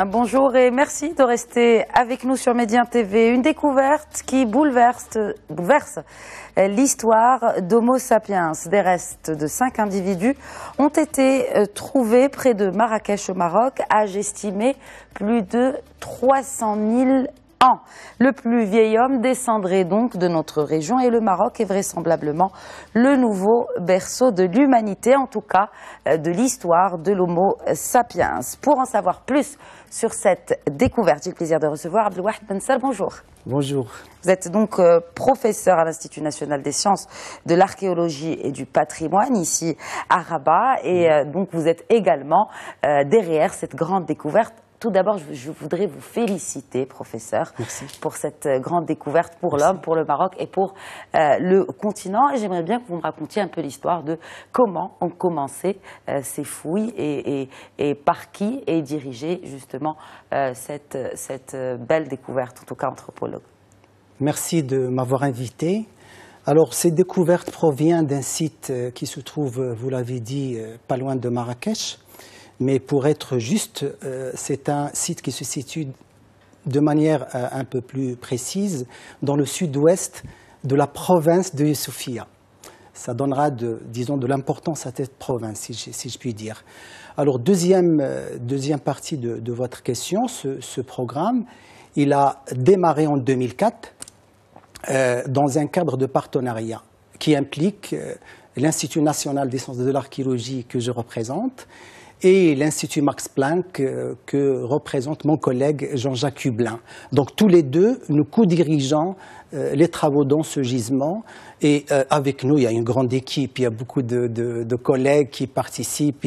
Bonjour et merci de rester avec nous sur Médien TV. Une découverte qui bouleverse l'histoire d'Homo sapiens. Des restes de 5 individus ont été trouvés près de Marrakech au Maroc, âge estimé plus de 300 000 ans. Le plus vieil homme descendrait donc de notre région et le Maroc est vraisemblablement le nouveau berceau de l'humanité, en tout cas de l'histoire de l'Homo sapiens. Pour en savoir plus sur cette découverte, j'ai le plaisir de recevoir Abdelwahid Bensal. Bonjour. Bonjour. Vous êtes donc professeur à l'Institut national des sciences de l'archéologie et du patrimoine ici à Rabat et donc vous êtes également derrière cette grande découverte. Tout d'abord, je voudrais vous féliciter, professeur, pour cette grande découverte pour l'homme, pour le Maroc et pour le continent. Et j'aimerais bien que vous me racontiez un peu l'histoire de comment ont commencé ces fouilles et par qui est dirigée justement cette belle découverte, en tout cas anthropologue. Merci de m'avoir invité. Alors, cette découverte provient d'un site qui se trouve, vous l'avez dit, pas loin de Marrakech. Mais pour être juste, c'est un site qui se situe de manière un peu plus précise dans le sud-ouest de la province de Youssoufia. Ça donnera, disons, de l'importance à cette province, si je puis dire. Alors, deuxième partie de votre question, ce programme, il a démarré en 2004 dans un cadre de partenariat qui implique l'Institut national des sciences de l'archéologie que je représente, et l'Institut Max Planck que représente mon collègue Jean-Jacques Hublin. Donc tous les deux, nous co-dirigeons les travaux dans ce gisement. Et avec nous, il y a une grande équipe, il y a beaucoup de collègues qui participent.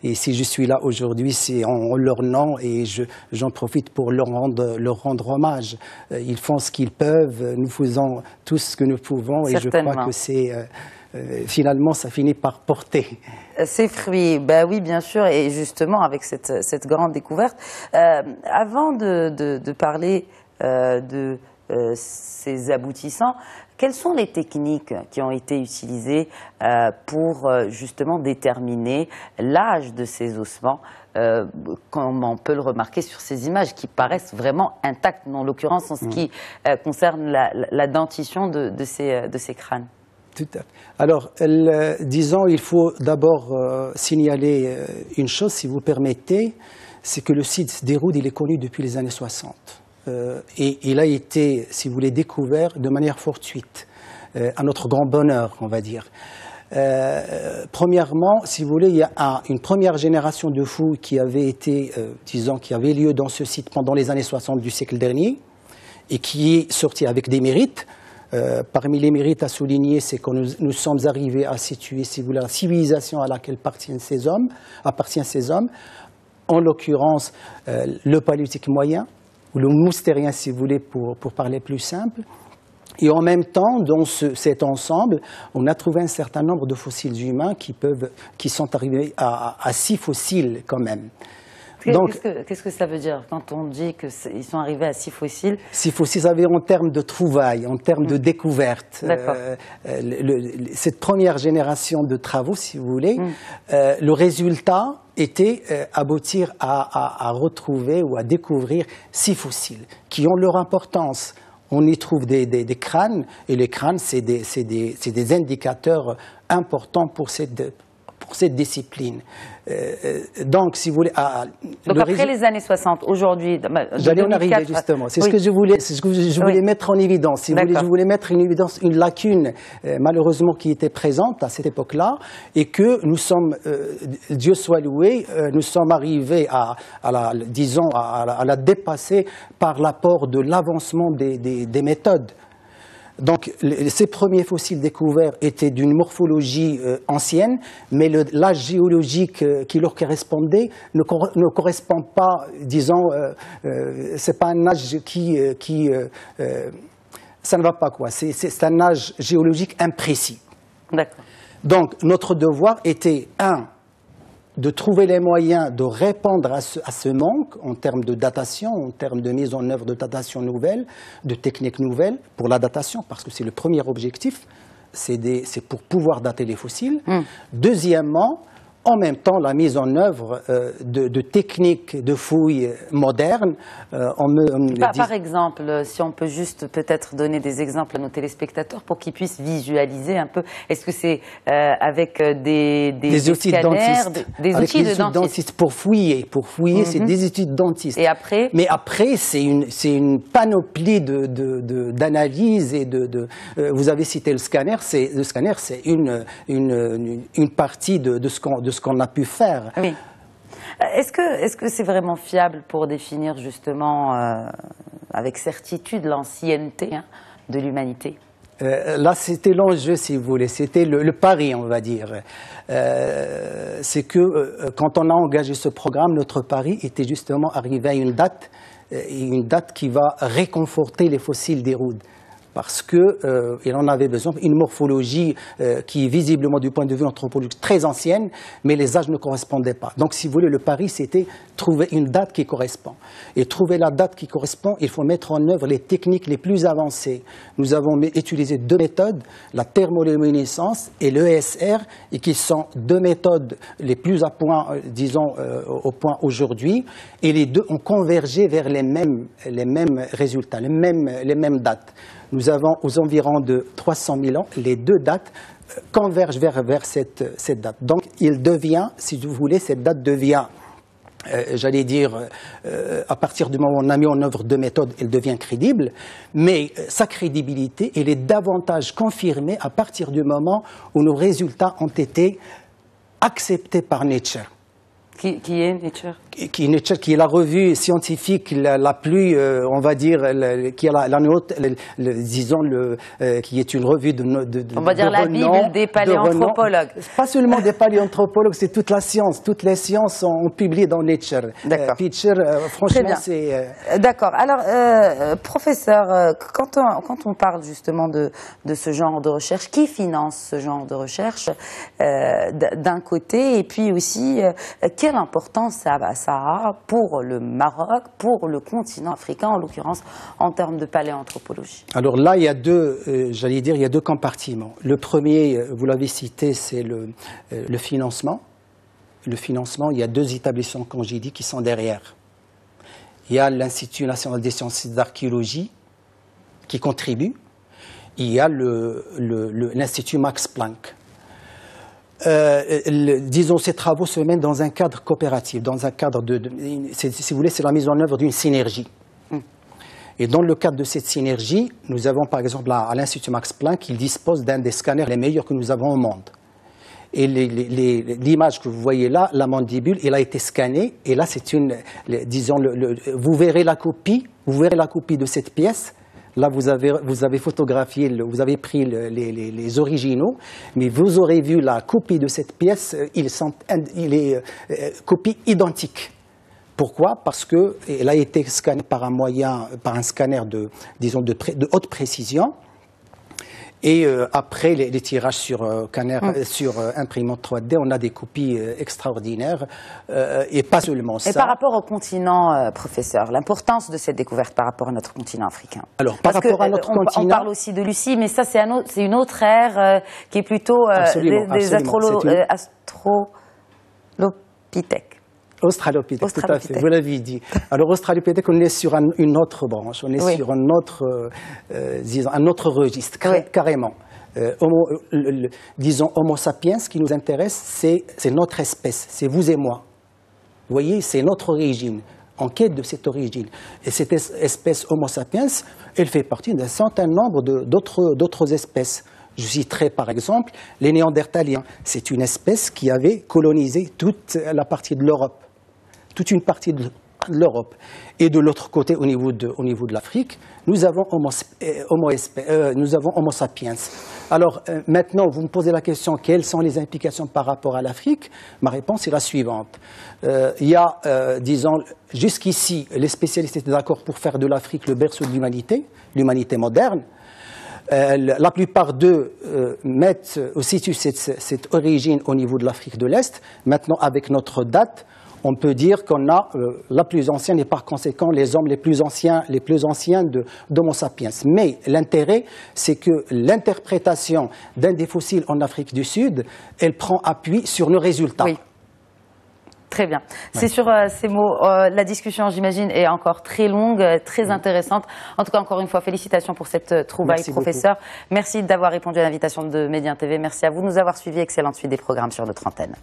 Et si je suis là aujourd'hui, c'est en leur nom et j'en profite pour leur rendre hommage. Ils font ce qu'ils peuvent, nous faisons tout ce que nous pouvons. Et je crois que c'est... finalement, ça finit par porter ses fruits. Ben oui, bien sûr, et justement avec cette grande découverte. Avant de parler de ces aboutissants, quelles sont les techniques qui ont été utilisées pour justement déterminer l'âge de ces ossements, comme on peut le remarquer sur ces images qui paraissent vraiment intactes, en l'occurrence en ce qui concerne la dentition de ces crânes? Tout à fait. Alors, disons, il faut d'abord signaler une chose, si vous permettez, c'est que le site d'Héroud, il est connu depuis les années 60. Et il a été, si vous voulez, découvert de manière fortuite, à notre grand bonheur, on va dire. Premièrement, si vous voulez, il y a une première génération de fouilles qui avait été, disons, qui avait lieu dans ce site pendant les années 60 du siècle dernier, et qui est sorti avec des mérites. Parmi les mérites à souligner, c'est que nous sommes arrivés à situer, si vous voulez, la civilisation à laquelle appartiennent ces hommes, en l'occurrence le paléolithique moyen, ou le moustérien, si vous voulez, pour parler plus simple. Et en même temps, dans cet ensemble, on a trouvé un certain nombre de fossiles humains qui sont arrivés à 6 fossiles quand même. Qu'est-ce que ça veut dire quand on dit qu'ils sont arrivés à 6 fossiles? 6 fossiles, ça veut dire en termes de trouvailles, en termes de découvertes. Cette première génération de travaux, si vous voulez, le résultat était aboutir à retrouver ou à découvrir 6 fossiles qui ont leur importance. On y trouve des crânes, et les crânes, c'est des indicateurs importants pour cette discipline. Donc, si vous voulez... Donc après les années 60, aujourd'hui... J'allais en arriver justement. C'est ce que je voulais mettre en évidence. Si vous voulez, je voulais mettre en évidence une lacune, malheureusement, qui était présente à cette époque-là, et que nous sommes, Dieu soit loué, nous sommes arrivés à la dépasser par l'apport de l'avancement des méthodes. Donc, ces premiers fossiles découverts étaient d'une morphologie ancienne, mais l'âge géologique qui leur correspondait ne correspond pas, disons, c'est pas un âge ça ne va pas, quoi. C'est un âge géologique imprécis. D'accord. Donc, notre devoir était, de trouver les moyens de répondre à ce manque en termes de datation, en termes de mise en œuvre de datation nouvelle, de techniques nouvelles pour la datation, parce que c'est le premier objectif, c'est pour pouvoir dater les fossiles. Deuxièmement, en même temps la mise en œuvre de techniques de fouilles modernes. Par exemple, si on peut juste peut-être donner des exemples à nos téléspectateurs pour qu'ils puissent visualiser un peu, est-ce que c'est avec des outils de dentiste, des outils de dentiste pour fouiller, c'est des outils de dentiste. Et après? Mais après, c'est une panoplie d'analyses et vous avez cité le scanner, c'est une partie de ce qu'on a pu faire. Oui. Est-ce que c'est vraiment fiable pour définir justement avec certitude l'ancienneté de l'humanité? Là, c'était l'enjeu, si vous voulez, c'était le pari, on va dire. C'est que quand on a engagé ce programme, notre pari était justement arrivé à une date qui va réconforter les fossiles d'Héroud. Parce qu'il en avait besoin, une morphologie qui est visiblement du point de vue anthropologique très ancienne, mais les âges ne correspondaient pas. Donc si vous voulez, le pari c'était trouver une date qui correspond. Et trouver la date qui correspond, il faut mettre en œuvre les techniques les plus avancées. Nous avons utilisé 2 méthodes, la thermoluminescence et l'ESR, et qui sont 2 méthodes les plus à point, disons, au point aujourd'hui, et les deux ont convergé vers les mêmes résultats, les mêmes dates. Nous avons aux environs de 300 000 ans, les 2 dates convergent vers cette date. Donc, il devient, si vous voulez, cette date devient, j'allais dire, à partir du moment où on a mis en œuvre 2 méthodes, elle devient crédible, mais sa crédibilité, elle est davantage confirmée à partir du moment où nos résultats ont été acceptés par Nature. Qui est Nature? Nature, qui est la revue scientifique la plus, on va dire, qui est la nôtre, disons, qui est une revue on va dire la Bible des paléanthropologues. Pas seulement des paléanthropologues, c'est toute la science. Toutes les sciences ont publié dans Nature. D'accord. Franchement, c'est... D'accord. Alors, professeur, quand on parle justement de ce genre de recherche, qui finance ce genre de recherche d'un côté, et puis aussi, quelle importance ça a pour le Maroc, pour le continent africain, en l'occurrence, en termes de paléanthropologie? Alors là, il y a j'allais dire, il y a 2 compartiments. Le premier, vous l'avez cité, c'est le financement. Le financement, il y a 2 établissements, comme j'ai dit, qui sont derrière. Il y a l'Institut national des sciences et d'archéologie qui contribue. Il y a l'Institut Max Planck. Disons, ces travaux se mènent dans un cadre coopératif, dans un cadre si vous voulez, c'est la mise en œuvre d'une synergie. Et dans le cadre de cette synergie, nous avons par exemple à l'Institut Max Planck, qui dispose d'un des scanners les meilleurs que nous avons au monde. Et l'image que vous voyez là, la mandibule, elle a été scannée, et là c'est disons, vous verrez la copie de cette pièce. Là, vous avez photographié, vous avez pris les originaux, mais vous aurez vu la copie de cette pièce, il est copie identique. Pourquoi? Parce qu'elle a été scannée par un scanner de haute précision. Et après les tirages sur imprimante 3D, on a des copies extraordinaires, et pas seulement ça. Et par rapport au continent, professeur, l'importance de cette découverte par rapport à notre continent africain. Alors, par rapport à notre continent, on parle aussi de Lucie, mais ça c'est une autre ère qui est plutôt des astrolopithèques. Australopithèque, tout à fait, vous l'avez dit. Alors, Australopithèque, on est sur une autre branche, on est sur un autre registre, carrément. Disons, Homo sapiens, ce qui nous intéresse, c'est notre espèce, c'est vous et moi. Vous voyez, c'est notre origine, en quête de cette origine. Et cette espèce Homo sapiens, elle fait partie d'un certain nombre d'autres espèces. Je citerai par exemple les Néandertaliens. C'est une espèce qui avait colonisé toute la partie de l'Europe. Toute une partie de l'Europe. Et de l'autre côté, au niveau de l'Afrique, nous avons Homo sapiens. Alors maintenant, vous me posez la question, quelles sont les implications par rapport à l'Afrique? Ma réponse est la suivante. Il y a, disons, jusqu'ici, les spécialistes étaient d'accord pour faire de l'Afrique le berceau de l'humanité moderne. La plupart d'eux situent cette origine au niveau de l'Afrique de l'Est. Maintenant, avec notre date, on peut dire qu'on a la plus ancienne et par conséquent les hommes les plus anciens d'Homo sapiens. Mais l'intérêt, c'est que l'interprétation d'un des fossiles en Afrique du Sud, elle prend appui sur nos résultats. Oui. Très bien. C'est sur ces mots, la discussion, j'imagine, est encore très longue, très intéressante. En tout cas, encore une fois, félicitations pour cette trouvaille, Merci professeur. beaucoup. Merci d'avoir répondu à l'invitation de Médien TV. Merci à vous de nous avoir suivis. Excellente suite des programmes sur notre antenne.